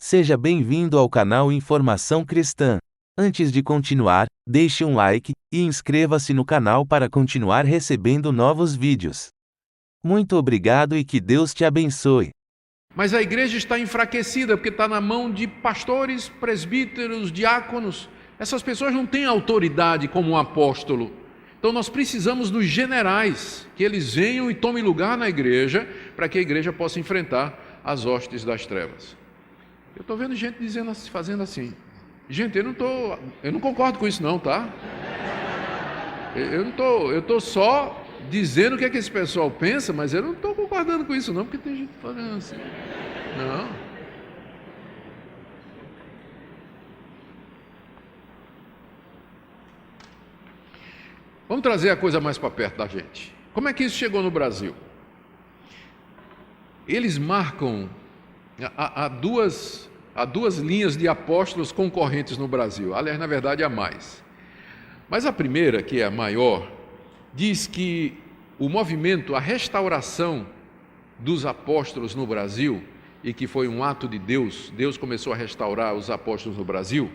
Seja bem-vindo ao canal Informação Cristã. Antes de continuar, deixe um like e inscreva-se no canal para continuar recebendo novos vídeos. Muito obrigado e que Deus te abençoe. Mas a igreja está enfraquecida porque está na mão de pastores, presbíteros, diáconos. Essas pessoas não têm autoridade como um apóstolo. Então nós precisamos dos generais, que eles venham e tomem lugar na igreja, para que a igreja possa enfrentar as hostes das trevas. Eu estou vendo gente fazendo assim. Gente, eu não concordo com isso não, tá? Eu estou só dizendo o que é que esse pessoal pensa, mas eu não estou concordando com isso não, porque tem gente fazendo assim. Não. Vamos trazer a coisa mais para perto da gente. Como é que isso chegou no Brasil? Eles marcam há duas linhas de apóstolos concorrentes no Brasil. Aliás, na verdade, há mais. Mas a primeira, que é a maior, diz que o movimento, a restauração dos apóstolos no Brasil, e que foi um ato de Deus, Deus começou a restaurar os apóstolos no Brasil,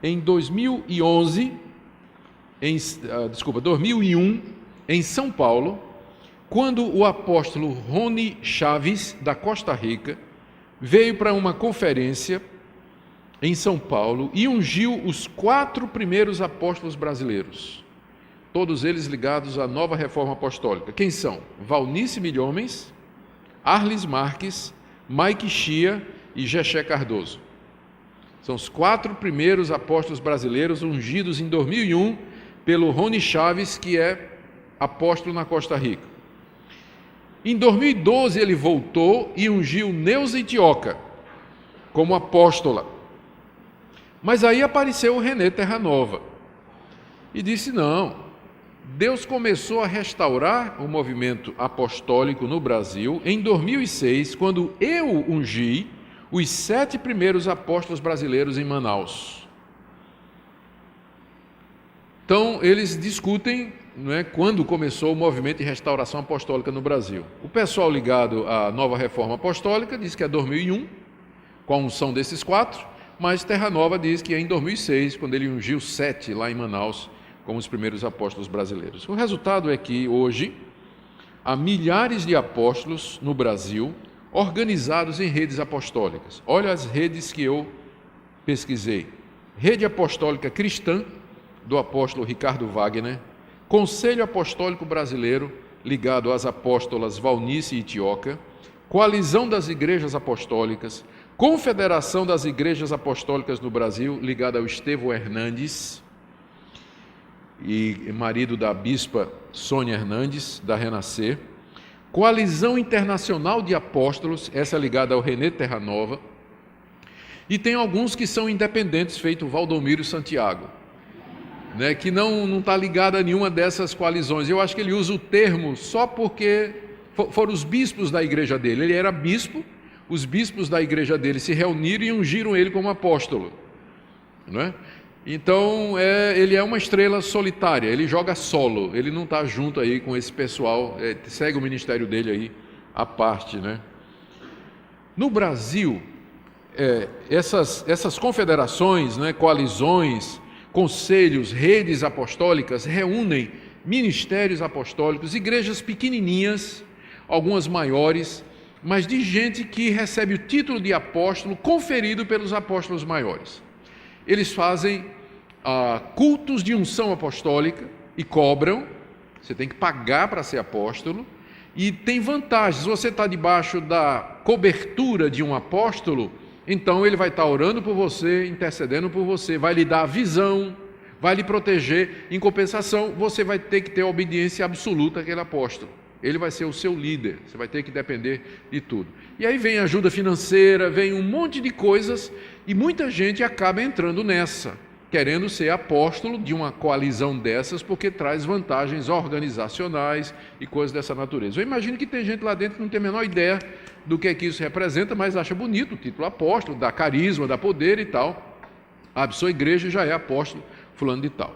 em 2001, em São Paulo, quando o apóstolo Rony Chaves, da Costa Rica, veio para uma conferência em São Paulo e ungiu os 4 primeiros apóstolos brasileiros, todos eles ligados à nova reforma apostólica. Quem são? Valnice Milhomens, Arles Marques, Mike Chia e Geché Cardoso. São os 4 primeiros apóstolos brasileiros ungidos em 2001 pelo Rony Chaves, que é apóstolo na Costa Rica. Em 2012 ele voltou e ungiu Neuza Itioca como apóstola. Mas aí apareceu o René Terranova e disse: não, Deus começou a restaurar o movimento apostólico no Brasil em 2006, quando eu ungi os 7 primeiros apóstolos brasileiros em Manaus. Então eles discutem, quando começou o movimento de restauração apostólica no Brasil. O pessoal ligado à nova reforma apostólica diz que é 2001, com a unção desses 4, mas Terranova diz que é em 2006, quando ele ungiu 7 lá em Manaus, como os primeiros apóstolos brasileiros. O resultado é que hoje há milhares de apóstolos no Brasil, organizados em redes apostólicas. Olha as redes que eu pesquisei. Rede Apostólica Cristã, do apóstolo Ricardo Wagner, Conselho Apostólico Brasileiro, ligado às apóstolas Valnice e Itioca, Coalizão das Igrejas Apostólicas, Confederação das Igrejas Apostólicas no Brasil, ligada ao Estevão Hernandes, e marido da bispa Sônia Hernandes, da Renascer, Coalizão Internacional de Apóstolos, essa ligada ao René Terranova, e tem alguns que são independentes, feito Valdomiro Santiago, que não está ligado a nenhuma dessas coalizões. Eu acho que ele usa o termo só porque foram os bispos da igreja dele. Ele era bispo, os bispos da igreja dele se reuniram e ungiram ele como apóstolo. Então, ele é uma estrela solitária, ele joga solo, ele não está junto aí com esse pessoal, segue o ministério dele aí à parte. No Brasil, essas confederações, coalizões, conselhos, redes apostólicas reúnem ministérios apostólicos, igrejas pequenininhas, algumas maiores, mas de gente que recebe o título de apóstolo conferido pelos apóstolos maiores. Eles fazem cultos de unção apostólica e cobram, você tem que pagar para ser apóstolo, e tem vantagens. Se você está debaixo da cobertura de um apóstolo, então ele vai estar orando por você, intercedendo por você, vai lhe dar a visão, vai lhe proteger. Em compensação, você vai ter que ter obediência absoluta àquele apóstolo. Ele vai ser o seu líder, você vai ter que depender de tudo. E aí vem ajuda financeira, vem um monte de coisas, e muita gente acaba entrando nessa, querendo ser apóstolo de uma coalizão dessas, porque traz vantagens organizacionais e coisas dessa natureza. Eu imagino que tem gente lá dentro que não tem a menor ideia do que é que isso representa, mas acha bonito o título apóstolo, dá carisma, dá poder e tal. A sua igreja já é apóstolo fulano de tal.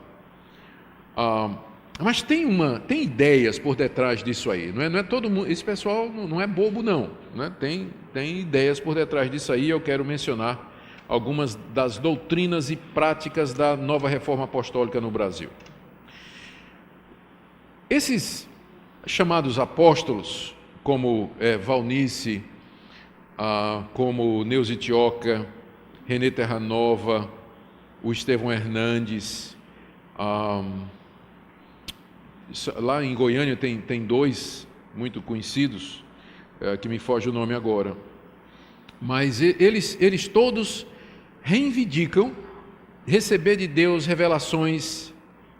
Mas tem ideias por detrás disso aí, não é todo mundo, esse pessoal não é bobo não, né? Tem ideias por detrás disso aí. Eu quero mencionar algumas das doutrinas e práticas da nova reforma apostólica no Brasil. Esses chamados apóstolos, como Valnice, como Neuzi Tioca, René Terranova, o Estevão Hernandes, lá em Goiânia tem dois muito conhecidos, que me foge o nome agora, mas eles todos reivindicam receber de Deus revelações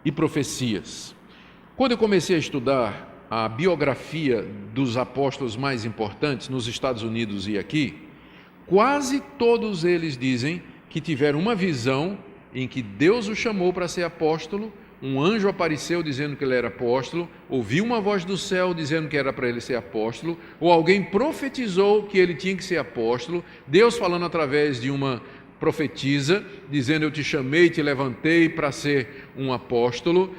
e profecias. Quando eu comecei a estudar a biografia dos apóstolos mais importantes nos Estados Unidos e aqui, quase todos eles dizem que tiveram uma visão em que Deus o chamou para ser apóstolo, um anjo apareceu dizendo que ele era apóstolo, ouviu uma voz do céu dizendo que era para ele ser apóstolo, ou alguém profetizou que ele tinha que ser apóstolo, Deus falando através de uma profetisa, dizendo: eu te chamei, te levantei para ser um apóstolo.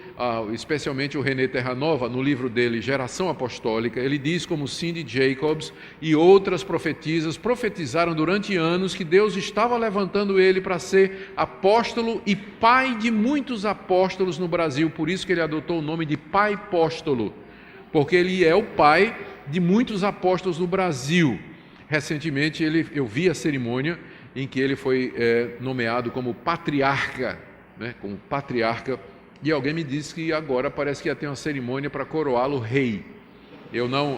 Especialmente o René Terranova, no livro dele Geração Apostólica, ele diz como Cindy Jacobs e outras profetisas profetizaram durante anos que Deus estava levantando ele para ser apóstolo e pai de muitos apóstolos no Brasil. Por isso que ele adotou o nome de Pai Apóstolo, porque ele é o pai de muitos apóstolos no Brasil. Recentemente eu vi a cerimônia em que ele foi nomeado como patriarca, né, como patriarca, e alguém me disse que agora parece que ia ter uma cerimônia para coroá-lo rei.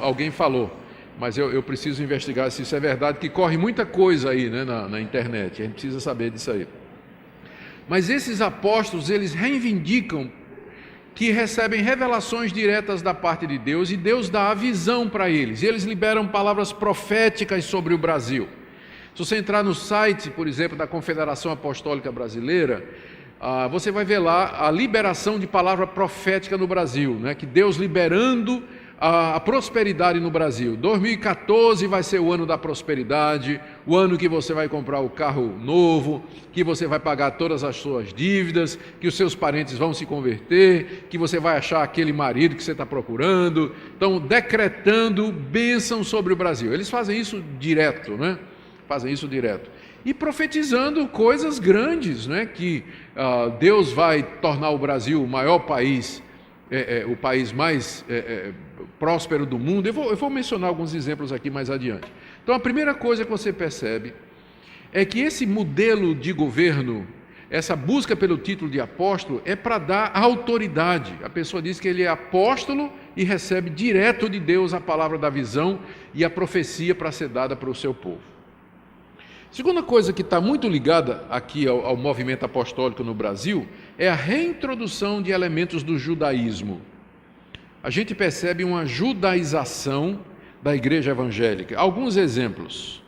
Alguém falou, mas eu preciso investigar se isso é verdade, que corre muita coisa aí, né, na internet, a gente precisa saber disso aí. Mas esses apóstolos, eles reivindicam que recebem revelações diretas da parte de Deus, e Deus dá a visão para eles, e eles liberam palavras proféticas sobre o Brasil. Se você entrar no site, por exemplo, da Confederação Apostólica Brasileira, você vai ver lá a liberação de palavra profética no Brasil, né? Que Deus liberando a prosperidade no Brasil. 2014 vai ser o ano da prosperidade, o ano que você vai comprar o carro novo, que você vai pagar todas as suas dívidas, que os seus parentes vão se converter, que você vai achar aquele marido que você está procurando. Então, decretando bênção sobre o Brasil. Eles fazem isso direto, né? Fazem isso direto. E profetizando coisas grandes, né? Que Deus vai tornar o Brasil o maior país, o país mais próspero do mundo. Eu vou mencionar alguns exemplos aqui mais adiante. Então, a primeira coisa que você percebe é que esse modelo de governo, essa busca pelo título de apóstolo, é para dar autoridade. A pessoa diz que ele é apóstolo e recebe direto de Deus a palavra da visão e a profecia para ser dada para o seu povo. Segunda coisa que está muito ligada aqui ao movimento apostólico no Brasil é a reintrodução de elementos do judaísmo. A gente percebe uma judaização da igreja evangélica. Alguns exemplos.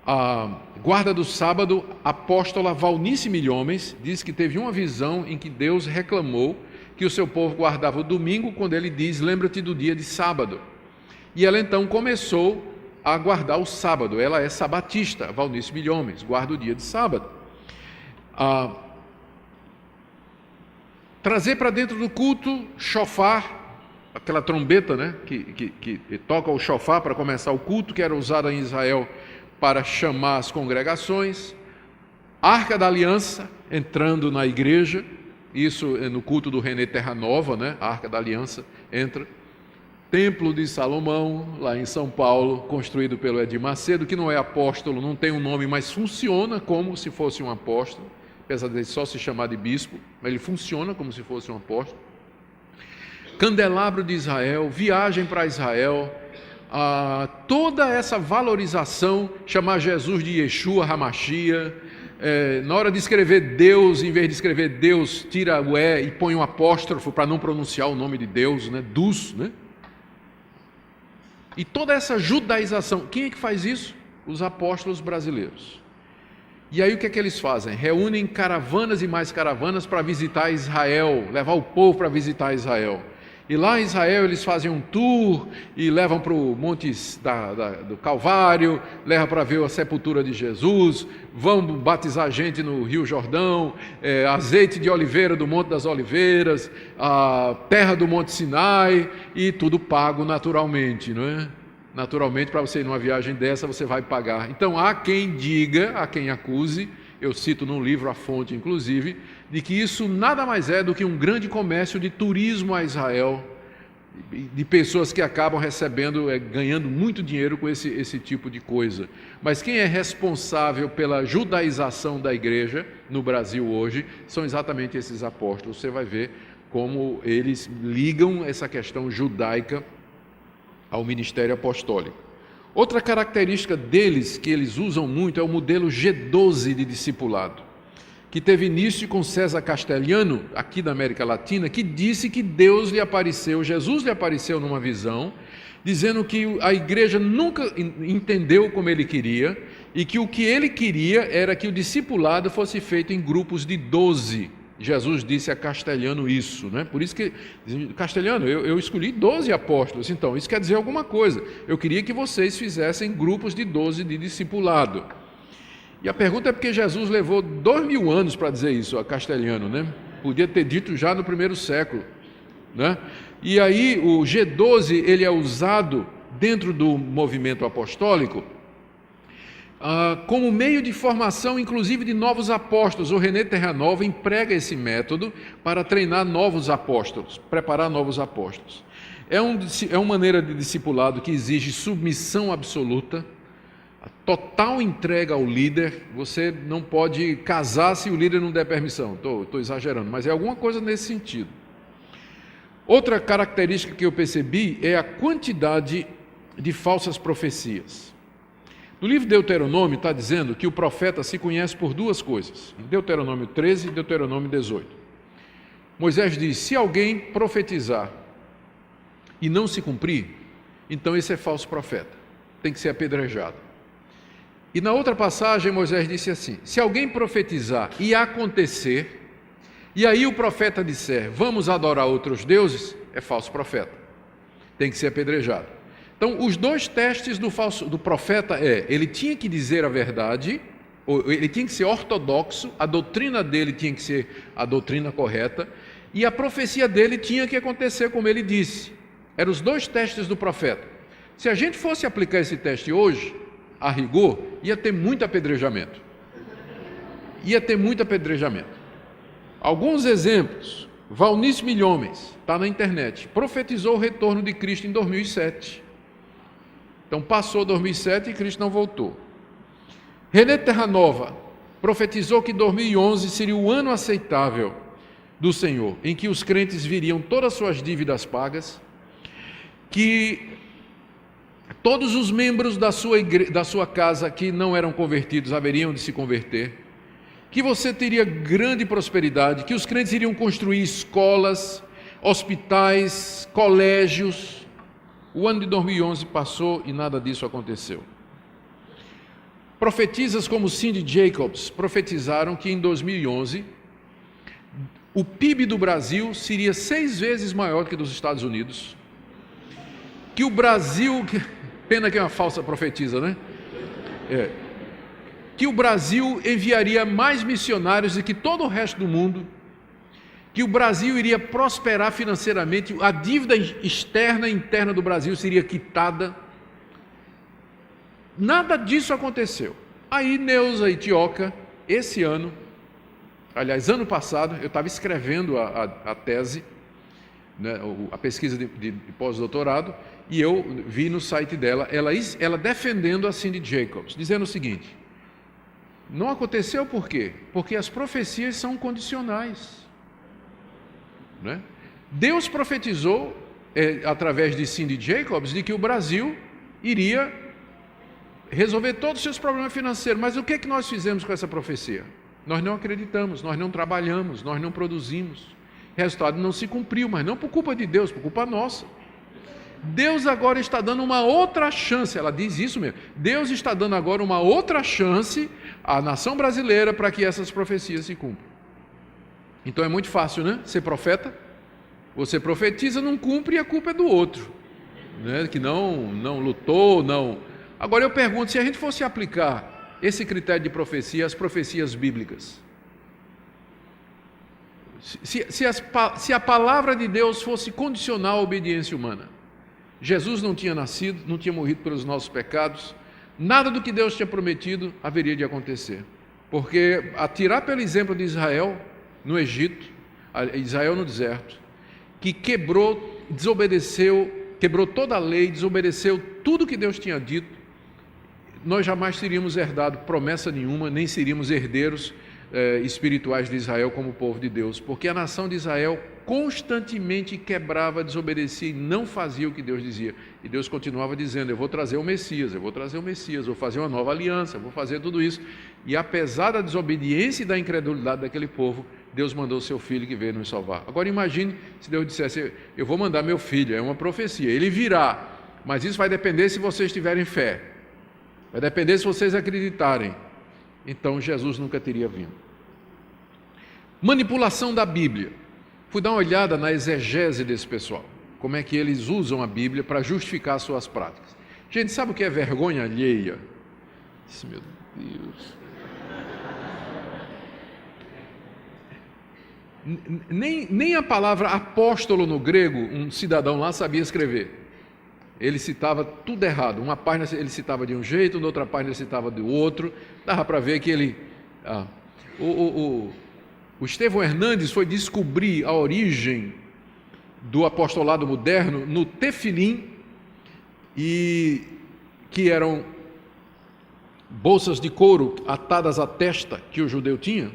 A guarda do sábado, apóstola Valnice Milhomens, diz que teve uma visão em que Deus reclamou que o seu povo guardava o domingo, quando ele diz: lembra-te do dia de sábado. E ela então começou a guardar o sábado. Ela é sabatista, Valnice Milhomens, guarda o dia de sábado. Trazer para dentro do culto shofar, aquela trombeta, né, que toca o shofar para começar o culto, que era usada em Israel para chamar as congregações. Arca da Aliança entrando na igreja, isso é no culto do René Terranova, né, a Arca da Aliança entra. Templo de Salomão, lá em São Paulo, construído pelo Edir Macedo, que não é apóstolo, não tem um nome, mas funciona como se fosse um apóstolo, apesar de ele só se chamar de bispo, mas ele funciona como se fosse um apóstolo. Candelabro de Israel, viagem para Israel, toda essa valorização, chamar Jesus de Yeshua HaMashiach, na hora de escrever Deus, em vez de escrever Deus, tira o E e põe um apóstrofo para não pronunciar o nome de Deus, né? Dus, né? E toda essa judaização, quem é que faz isso? Os apóstolos brasileiros. E aí o que é que eles fazem? Reúnem caravanas e mais caravanas para visitar Israel, levar o povo para visitar Israel. E lá em Israel eles fazem um tour e levam para o Monte do Calvário, levam para ver a sepultura de Jesus, vão batizar gente no Rio Jordão, azeite de oliveira do Monte das Oliveiras, a terra do Monte Sinai, e tudo pago naturalmente, não é? Naturalmente, para você ir numa viagem dessa, você vai pagar. Então, há quem diga, há quem acuse, eu cito no livro a fonte, inclusive, de que isso nada mais é do que um grande comércio de turismo a Israel, de pessoas que acabam recebendo, ganhando muito dinheiro com esse tipo de coisa. Mas quem é responsável pela judaização da igreja no Brasil hoje são exatamente esses apóstolos. Você vai ver como eles ligam essa questão judaica ao ministério apostólico. Outra característica deles, que eles usam muito, é o modelo G12 de discipulado, que teve início com César Castelhano, aqui da América Latina, que disse que Deus lhe apareceu, Jesus lhe apareceu numa visão, dizendo que a igreja nunca entendeu como ele queria, e que o que ele queria era que o discipulado fosse feito em grupos de 12. Jesus disse a Castelhano isso, né? Por isso que, Castelhano, eu escolhi 12 apóstolos, então isso quer dizer alguma coisa. Eu queria que vocês fizessem grupos de 12 de discipulado. E a pergunta é porque Jesus levou 2000 anos para dizer isso a Castelhano, né? Podia ter dito já no primeiro século, né? E aí o G12, ele é usado dentro do movimento apostólico como meio de formação, inclusive, de novos apóstolos. O René Terranova emprega esse método para treinar novos apóstolos, preparar novos apóstolos. É uma maneira de discipulado que exige submissão absoluta, a total entrega ao líder. Você não pode casar se o líder não der permissão. Estou exagerando, mas é alguma coisa nesse sentido. Outra característica que eu percebi é a quantidade de falsas profecias. No livro de Deuteronômio está dizendo que o profeta se conhece por duas coisas. Em Deuteronômio 13 e Deuteronômio 18. Moisés diz: se alguém profetizar e não se cumprir, então esse é falso profeta, tem que ser apedrejado. E na outra passagem Moisés disse assim: se alguém profetizar e acontecer, e aí o profeta disser, vamos adorar outros deuses, é falso profeta, tem que ser apedrejado. Então, os dois testes do profeta ele tinha que dizer a verdade, ou ele tinha que ser ortodoxo, a doutrina dele tinha que ser a doutrina correta, e a profecia dele tinha que acontecer como ele disse. Eram os dois testes do profeta. Se a gente fosse aplicar esse teste hoje, a rigor, ia ter muito apedrejamento. Ia ter muito apedrejamento. Alguns exemplos. Valnice Milhomens, está na internet, profetizou o retorno de Cristo em 2007. Então passou 2007 e Cristo não voltou. René Terranova profetizou que 2011 seria o ano aceitável do Senhor, em que os crentes viriam todas as suas dívidas pagas, que todos os membros da sua casa que não eram convertidos haveriam de se converter, que você teria grande prosperidade, que os crentes iriam construir escolas, hospitais, colégios. O ano de 2011 passou e nada disso aconteceu. Profetisas como Cindy Jacobs profetizaram que em 2011 o PIB do Brasil seria 6 vezes maior que dos Estados Unidos, que o Brasil, pena que é uma falsa profetisa, né? Que o Brasil enviaria mais missionários do que todo o resto do mundo, que o Brasil iria prosperar financeiramente, a dívida externa e interna do Brasil seria quitada. Nada disso aconteceu. Aí Neuza e Tioca, esse ano, aliás, ano passado, eu estava escrevendo a tese, né, a pesquisa de pós-doutorado, e eu vi no site dela, ela defendendo a Cindy Jacobs, dizendo o seguinte: não aconteceu por quê? Porque as profecias são condicionais. Né? Deus profetizou, através de Cindy Jacobs, de que o Brasil iria resolver todos os seus problemas financeiros. Mas o que é que nós fizemos com essa profecia? Nós não acreditamos, nós não trabalhamos, nós não produzimos. O resultado não se cumpriu, mas não por culpa de Deus, por culpa nossa. Deus agora está dando uma outra chance, ela diz isso mesmo, Deus está dando agora uma outra chance à nação brasileira para que essas profecias se cumpram. Então é muito fácil, né? Ser profeta, Você profetiza, não cumpre e a culpa é do outro, né? Que não lutou, não. Agora eu pergunto, se a gente fosse aplicar esse critério de profecia às profecias bíblicas, se a palavra de Deus fosse condicional à obediência humana, Jesus não tinha nascido, não tinha morrido pelos nossos pecados, nada do que Deus tinha prometido haveria de acontecer. Porque, a tirar pelo exemplo de Israel no Egito, Israel no deserto, que desobedeceu, quebrou toda a lei, desobedeceu tudo que Deus tinha dito, nós jamais teríamos herdado promessa nenhuma, nem seríamos herdeiros espirituais de Israel como povo de Deus, porque a nação de Israel constantemente quebrava, desobedecia e não fazia o que Deus dizia. E Deus continuava dizendo: eu vou trazer o Messias, vou fazer uma nova aliança, vou fazer tudo isso. E apesar da desobediência e da incredulidade daquele povo, Deus mandou o seu filho que veio nos salvar. Agora imagine se Deus dissesse: eu vou mandar meu filho, é uma profecia, ele virá, mas isso vai depender se vocês tiverem fé, vai depender se vocês acreditarem. Então Jesus nunca teria vindo. Manipulação da Bíblia. Fui dar uma olhada na exegese desse pessoal, como é que eles usam a Bíblia para justificar suas práticas. Gente, sabe o que é vergonha alheia? Meu Deus. Nem a palavra apóstolo no grego, um cidadão lá sabia escrever. Ele citava tudo errado. Uma página ele citava de um jeito, na outra página ele citava do outro. Dava para ver que ele... O Estevão Hernandes foi descobrir a origem do apostolado moderno no tefilim, e que eram bolsas de couro atadas à testa que o judeu tinha,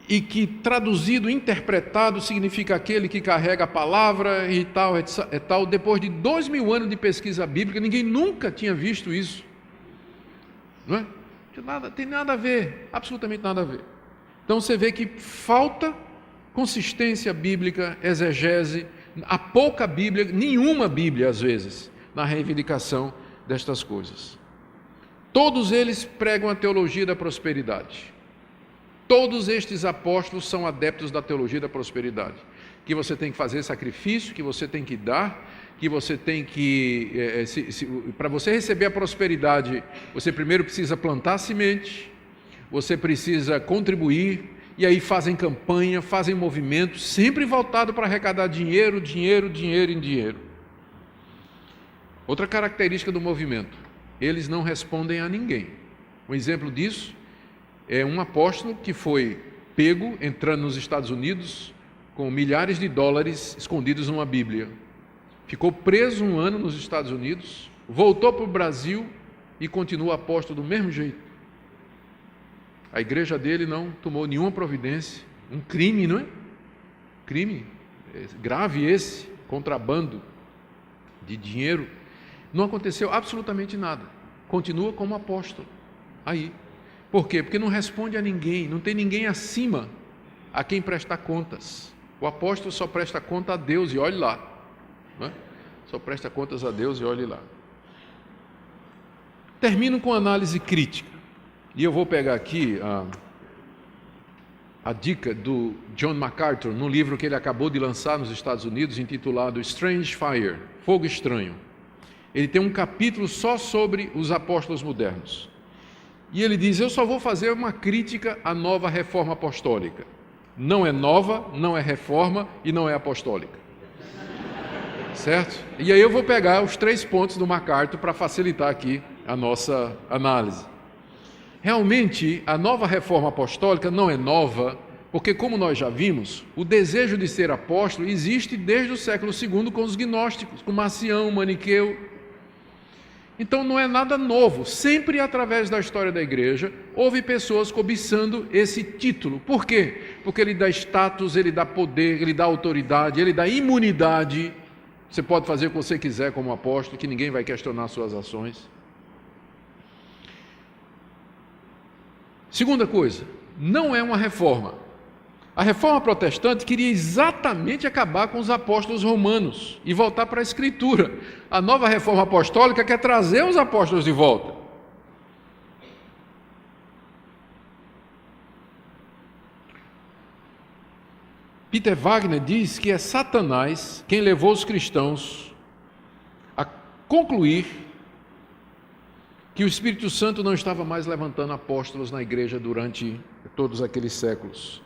e que traduzido, interpretado, significa aquele que carrega a palavra e tal, e tal. Depois de 2000 anos de pesquisa bíblica, ninguém nunca tinha visto isso, não é? Tem nada a ver, absolutamente nada a ver. Então você vê que falta consistência bíblica, exegese, há pouca Bíblia, nenhuma Bíblia às vezes, na reivindicação destas coisas. Todos eles pregam a teologia da prosperidade. Todos estes apóstolos são adeptos da teologia da prosperidade, que você tem que fazer sacrifício, que você tem que dar, que você tem que... para você receber a prosperidade, você primeiro precisa plantar semente, você precisa contribuir, e aí fazem campanha, fazem movimento, sempre voltado para arrecadar dinheiro. Outra característica do movimento: eles não respondem a ninguém. Um exemplo disso é um apóstolo que foi pego entrando nos Estados Unidos com milhares de dólares escondidos numa Bíblia. Ficou preso 1 ano nos Estados Unidos, voltou para o Brasil e continua apóstolo do mesmo jeito. A igreja dele não tomou nenhuma providência. Um crime, não é? Crime grave esse, contrabando de dinheiro. Não aconteceu absolutamente nada. Continua como apóstolo. Aí. Por quê? Porque não responde a ninguém, não tem ninguém acima a quem prestar contas. O apóstolo só presta conta a Deus e olhe lá. Não é? Só presta contas a Deus e olhe lá. Termino com análise crítica. E eu vou pegar aqui a dica do John MacArthur, num livro que ele acabou de lançar nos Estados Unidos, intitulado Strange Fire, Fogo Estranho. Ele tem um capítulo só sobre os apóstolos modernos. E ele diz: eu só vou fazer uma crítica à nova reforma apostólica. Não é nova, não é reforma e não é apostólica. Certo? E aí eu vou pegar os 3 pontos do MacArthur para facilitar aqui a nossa análise. Realmente, a nova reforma apostólica não é nova, porque, como nós já vimos, o desejo de ser apóstolo existe desde o século II com os gnósticos, com Marcião, Maniqueu. Então não é nada novo. Sempre através da história da igreja houve pessoas cobiçando esse título. Por quê? Porque ele dá status, ele dá poder, ele dá autoridade, ele dá imunidade. Você pode fazer o que você quiser como apóstolo, que ninguém vai questionar suas ações. Segunda coisa, não é uma reforma. A reforma protestante queria exatamente acabar com os apóstolos romanos e voltar para a Escritura. A nova reforma apostólica quer trazer os apóstolos de volta. Peter Wagner diz que é Satanás quem levou os cristãos a concluir que o Espírito Santo não estava mais levantando apóstolos na igreja durante todos aqueles séculos.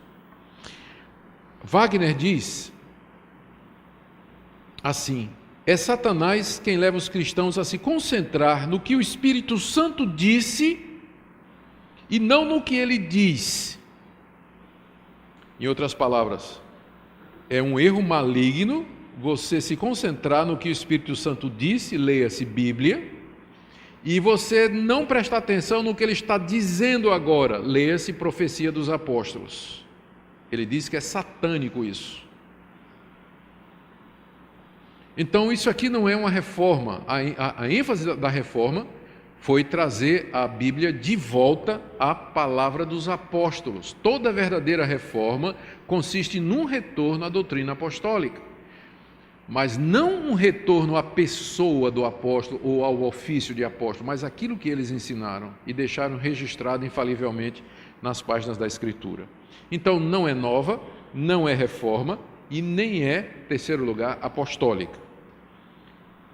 Wagner diz assim: é Satanás quem leva os cristãos a se concentrar no que o Espírito Santo disse e não no que ele diz. Em outras palavras, é um erro maligno você se concentrar no que o Espírito Santo disse, leia-se Bíblia, e você não prestar atenção no que ele está dizendo agora, leia-se Profecia dos Apóstolos. Ele diz que é satânico isso. Então isso aqui não é uma reforma, a ênfase da reforma foi trazer a Bíblia de volta à palavra dos apóstolos. Toda verdadeira reforma consiste num retorno à doutrina apostólica, mas não um retorno à pessoa do apóstolo ou ao ofício de apóstolo, mas aquilo que eles ensinaram e deixaram registrado infalivelmente nas páginas da Escritura. Então não é nova, não é reforma e nem é, em terceiro lugar, apostólica.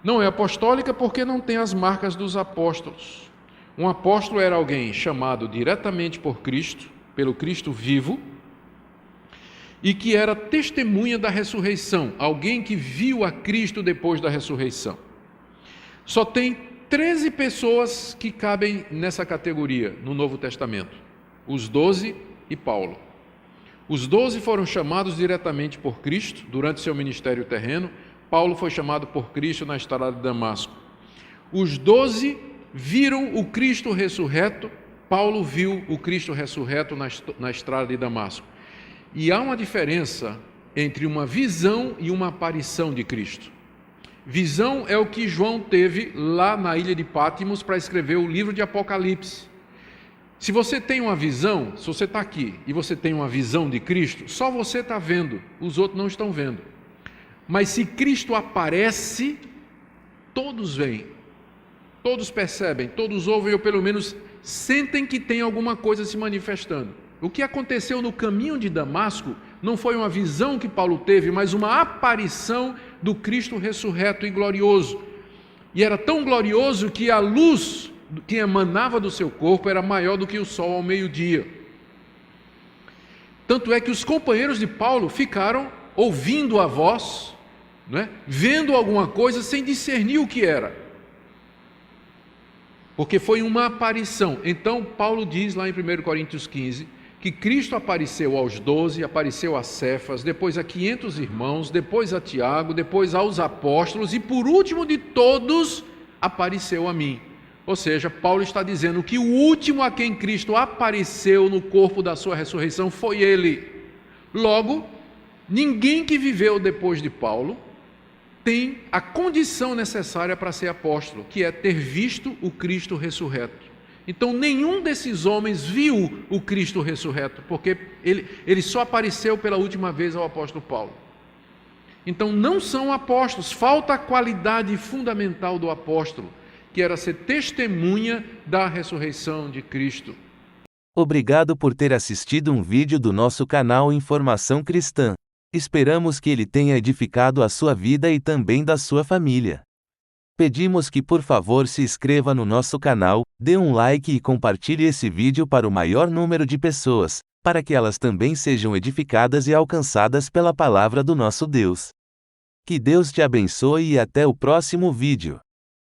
Não é apostólica porque não tem as marcas dos apóstolos. Um apóstolo era alguém chamado diretamente por Cristo, pelo Cristo vivo, e que era testemunha da ressurreição, alguém que viu a Cristo depois da ressurreição. Só tem 13 pessoas que cabem nessa categoria no Novo Testamento: os 12 e Paulo. Os 12 foram chamados diretamente por Cristo durante seu ministério terreno. Paulo foi chamado por Cristo na estrada de Damasco. Os 12 viram o Cristo ressurreto, Paulo viu o Cristo ressurreto na estrada de Damasco. E há uma diferença entre uma visão e uma aparição de Cristo. Visão é o que João teve lá na ilha de Patmos para escrever o livro de Apocalipse. Se você tem uma visão, se você está aqui e você tem uma visão de Cristo, só você está vendo, os outros não estão vendo. Mas se Cristo aparece, todos veem, todos percebem, todos ouvem ou pelo menos sentem que tem alguma coisa se manifestando. O que aconteceu no caminho de Damasco não foi uma visão que Paulo teve, mas uma aparição do Cristo ressurreto e glorioso. E era tão glorioso que a luz que emanava do seu corpo era maior do que o sol ao meio-dia. Tanto é que os companheiros de Paulo ficaram ouvindo a voz, vendo alguma coisa sem discernir o que era, porque foi uma aparição. Então Paulo diz lá em 1 Coríntios 15 que Cristo apareceu aos 12, apareceu a Cefas, depois a 500 irmãos, depois a Tiago, depois aos apóstolos e por último de todos apareceu a mim. Ou seja, Paulo está dizendo que o último a quem Cristo apareceu no corpo da sua ressurreição foi ele. Logo, ninguém que viveu depois de Paulo tem a condição necessária para ser apóstolo, que é ter visto o Cristo ressurreto. Então, nenhum desses homens viu o Cristo ressurreto, porque ele só apareceu pela última vez ao apóstolo Paulo. Então, não são apóstolos, falta a qualidade fundamental do apóstolo, que era ser testemunha da ressurreição de Cristo. Obrigado por ter assistido um vídeo do nosso canal Informação Cristã. Esperamos que ele tenha edificado a sua vida e também da sua família. Pedimos que por favor se inscreva no nosso canal, dê um like e compartilhe esse vídeo para o maior número de pessoas, para que elas também sejam edificadas e alcançadas pela palavra do nosso Deus. Que Deus te abençoe e até o próximo vídeo.